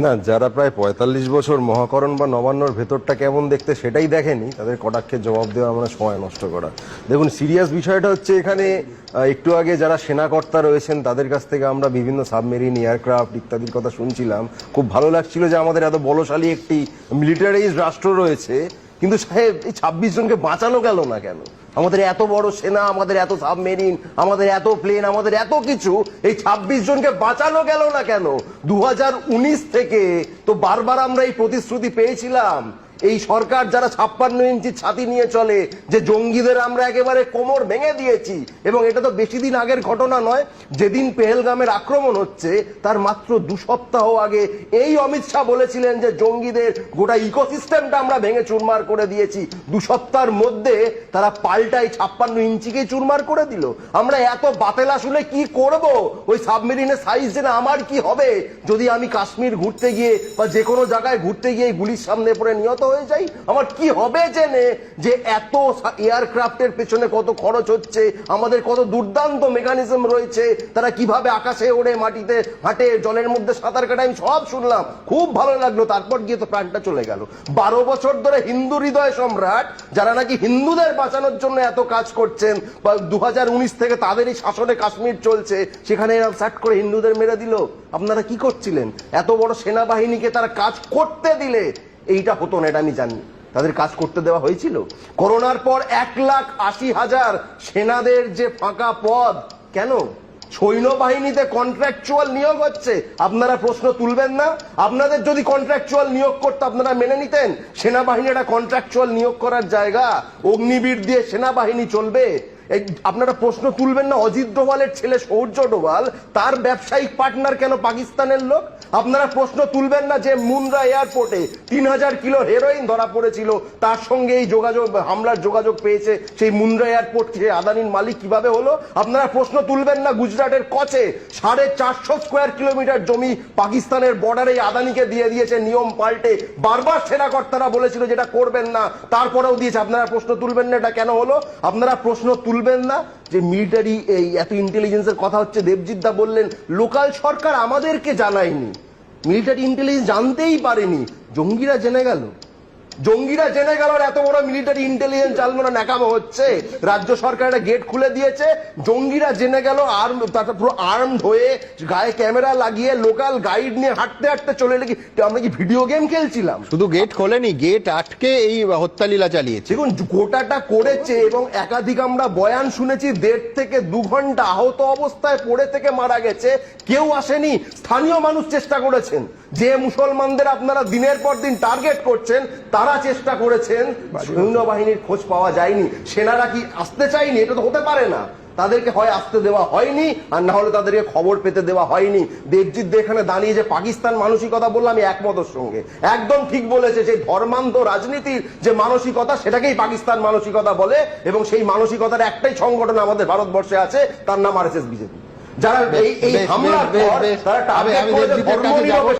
না, যারা প্রায় ৪৫ বছর মহাকরণ বা নবান্নর ভেতরটা কেমন দেখতে সেটাই দেখেনি, তাদের কটাক্ষের জবাব দেওয়া আমরা সময় নষ্ট করা। দেখুন, সিরিয়াস বিষয়টা হচ্ছে এখানে একটু আগে যারা সেনাকর্তা রয়েছেন তাদের কাছ থেকে আমরা বিভিন্ন সাবমেরিন, এয়ারক্রাফট ইত্যাদির কথা শুনছিলাম। খুব ভালো লাগছিল যে আমাদের এত বলশালী একটি মিলিটারাইজড রাষ্ট্র রয়েছে, কিন্তু সাহেব এই ২৬ জনকে বাঁচানো গেল না কেন? আমাদের এত বড় সেনা, আমাদের এত সাবমেরিন, আমাদের এত প্লেন, আমাদের এত কিছু, এই ২৬ জনকে বাঁচানো গেল না কেন? ২০১৯ থেকে তো বারবার আমরা এই প্রতিশ্রুতি পেয়েছিলাম। এই সরকার যারা ৫৬ ইঞ্চি ছাতি নিয়ে চলে, যে জঙ্গিদের আমরা একেবারে কোমর ভেঙে দিয়েছি, এবং এটা তো বেশি দিন আগের ঘটনা নয়। যেদিন পেহেলগামের আক্রমণ হচ্ছে তার মাত্র ২ সপ্তাহ আগে এই অমিত শাহ বলেছিলেন যে জঙ্গিদের গোটা ইকোসিস্টেমটা আমরা ভেঙে চুরমার করে দিয়েছি। ২ সপ্তাহের মধ্যে তারা পাল্টাই ৫৬ ইঞ্চিকে চুরমার করে দিল। আমরা এত বাতেলা শুনে কি করব? ওই সাবমেরিনের সাইজ জেনে আমার কি হবে যদি আমি কাশ্মীর ঘুরতে গিয়ে বা যে কোনো জায়গায় ঘুরতে গিয়ে গুলির সামনে পড়ে নিহত হয়ে যাই? আমার কি হবে জেনে যে এত এয়ারক্রাফটের পেছনে কত খরচ হচ্ছে, আমাদের কত দুর্দান্ত মেকানিজম রয়েছে, তারা কিভাবে আকাশে ওড়ে, মাটিতে হাঁটে, জলের মধ্যে সাঁতার কাটে, আমি সব শুনলাম, খুব ভালো লাগলো। তারপর গিয়ে তো প্রাণটা চলে গেল। ১২ বছর ধরে হিন্দু হৃদয় সম্রাট যারা নাকি হিন্দুদের বাঁচানোর জন্য এত কাজ করছেন, বা ২০১৯ থেকে তাদেরই শাসনে কাশ্মীর চলছে, সেখানে সাট করে হিন্দুদের মেরে দিল। আপনারা কি করছিলেন? এত বড় সেনাবাহিনীকে তারা কাজ করতে দিলে এইটা হতো না, এটা আমি জানি। তাদের কাজ করতে দেওয়া হয়েছিল। করোনার পর ১,৮০,০০০ সেনাদের যে ফাঁকা পদ, কেন? সৈন্যবাহিনীতে কন্ট্রাকচুয়াল নিয়োগ হচ্ছে, আপনারা প্রশ্ন তুলবেন না? আপনাদের যদি কন্ট্রাকচুয়াল নিয়োগ করতে আপনারা মেনে নিতেন? সেনাবাহিনী একটা কন্ট্রাকচুয়াল নিয়োগ করার জায়গা, অগ্নিবীর দিয়ে সেনাবাহিনী চলবে? আপনারা প্রশ্ন তুলবেন না? অজিত ডোভালের ছেলে সৌর্য ডোভাল, তার ব্যবসায়িক পার্টনার কেন পাকিস্তানের লোক? আপনারা প্রশ্ন তুলবেন না যে মুন্দ্রা এয়ারপোর্টে ৩,০০০ কিলো হেরোইন ধরা পড়েছিল, তার সঙ্গে এই যোগাযোগ, হামলার যোগাযোগ পেয়েছে সেই মুন্দ্রা এয়ারপোর্ট, সে আদানির মালিক কিভাবে হলো? আপনারা প্রশ্ন তুলবেন না গুজরাটের কচে ৪৫০ স্কোয়ার কিলোমিটার জমি পাকিস্তানের বর্ডারে আদানিকে দিয়ে দিয়েছে নিয়ম পাল্টে? বারবার সেনাকর্তারা বলেছিল যেটা করবেন না, তারপরেও দিয়েছে। আপনারা প্রশ্ন তুলবেন না এটা কেন হলো? আপনারা প্রশ্ন তুলবেন না যে মিলিটারি এই এত ইন্টেলিজেন্সের কথা হচ্ছে, দেবজিৎ দা বললেন লোকাল সরকার আমাদেরকে জানায়নি, মিলিটারি ইন্টেলিজেন্স জানতেই পারেনি, জঙ্গিরা জেনে গেল। জঙ্গিরা জেনে গেল এত বড় মিলিটারি ইন্টেলিজেন্স চালানো ন্যাকামো হচ্ছে। রাজ্য সরকার একটা গেট খুলে দিয়েছে, জঙ্গিরা জেনে গেল, পুরো আর্মড হয়ে গায়ে ক্যামেরা লাগিয়ে লোকাল গাইড নিয়ে হাঁটতে হাঁটতে চলে এলে। আমরা কি ভিডিও গেম খেলছিলাম? শুধু গেট খোলেনি, গেট আটকে এই হত্যালীলা চালিয়েছে। দেখুন, গোটাটা করেছে, এবং একাধিক আমরা বয়ান শুনেছি ১.৫ থেকে ২ ঘন্টা আহত অবস্থায় পড়ে থেকে মারা গেছে, কেউ আসেনি। স্থানীয় মানুষ চেষ্টা করেছেন, যে মুসলমানদের আপনারা দিনের পর দিন টার্গেট করছেন তারা চেষ্টা করেছেন, সৈন্যবাহিনীর খোঁজ পাওয়া যায়নি। সেনারা কি আসতে চায়নি? এটা তো হতে পারে না। তাদেরকে হয় আসতে দেওয়া হয়নি, আর না হলে তাদেরকে খবর পেতে দেওয়া হয়নি। দেবজিৎ এখানে দাঁড়িয়ে যে পাকিস্তান মানসিকতা বললাম, আমি একমতের সঙ্গে, একদম ঠিক বলেছে। যে ধর্মান্ধ রাজনীতির যে মানসিকতা, সেটাকেই পাকিস্তান মানসিকতা বলে, এবং সেই মানসিকতার একটাই সংগঠন আমাদের ভারতবর্ষে আছে, তার নাম RSS বিজেপি। যারা এই হামলার পর তারা টার্গেট করে ধর্মনিরপেক্ষ